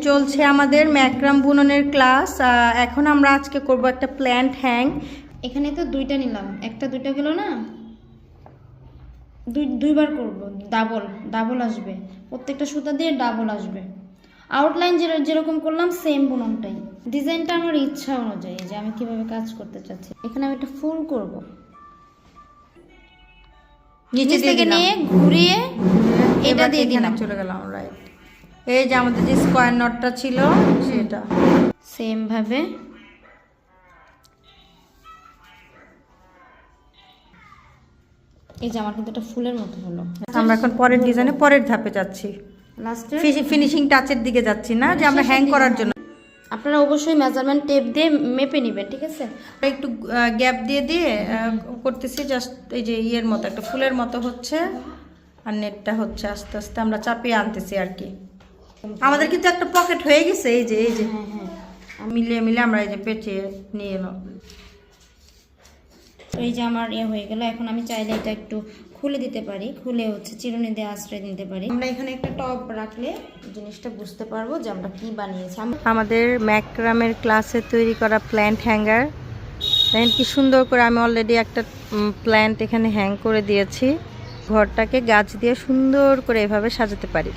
চলছে আমাদের ম্যাক্রাম বুননের ক্লাস। এখন আমরা আজকে করব একটা প্ল্যান্ট হ্যাং। এখানে তো দুইটা নিলাম, একটা দুইটা গেল না, দুইবার করব। ডাবল আসবে, প্রত্যেকটা সুতা দিয়ে ডাবল আসবে। আউটলাইন যেরকম করলাম সেম বুননটাই। ডিজাইনটা আমার ইচ্ছা অনুযায়ী যে আমি কিভাবে কাজ করতে চাচ্ছি। এখানে আমি একটা ফুল করব, নিচে থেকে নিয়ে ঘুরিয়ে এটা দিয়ে দিলাম, চলে গেলাম। রাইট, এই যে আমাদের যে স্কোয়ার নটটা ছিল সেটা সেম ভাবে এই যে আমার কিন্তু একটা ফুলের মতো হলো। আমরা এখন পরের ডিজাইনে পরের ধাপে যাচ্ছি, লাস্টে ফিনিশিং টাচের দিকে যাচ্ছি না, যে আমরা হ্যাং করার জন্য। আপনারা অবশ্যই মেজারমেন্ট টেপ দিয়ে মেপে নেবেন, ঠিক আছে? একটু গ্যাপ দিয়ে দিয়ে করতেছি, জাস্ট এই যে ইয়ের মতো একটা ফুলের মতো হচ্ছে, আর নেটটা হচ্ছে আস্তে আস্তে আমরা চাপিয়ে আনতেছি আর কি। আমাদের কিন্তু একটা পকেট হয়ে গেছে, এই যে মিলিয়ে মিলিয়ে আমরা এই যে পেঁচিয়ে নিয়ে এলাম। তো এই যে আমার হয়ে গেল। এখন আমি চাইলে এটা একটু খুলে দিতে পারি, খুলে হচ্ছে চিরুনি দিয়ে আশ্রয় দিতে পারি। আমরা এখানে একটা টপ রাখলে জিনিসটা বুঝতে পারবো যে আমরা কি বানিয়েছি। আমাদের ম্যাক্রামের ক্লাসে তৈরি করা প্ল্যান্ট হ্যাঙ্গার, দেখেন কি সুন্দর করে আমি অলরেডি একটা প্ল্যান্ট এখানে হ্যাং করে দিয়েছি। ঘরটাকে গাছ দিয়ে সুন্দর করে এভাবে সাজাতে পারি।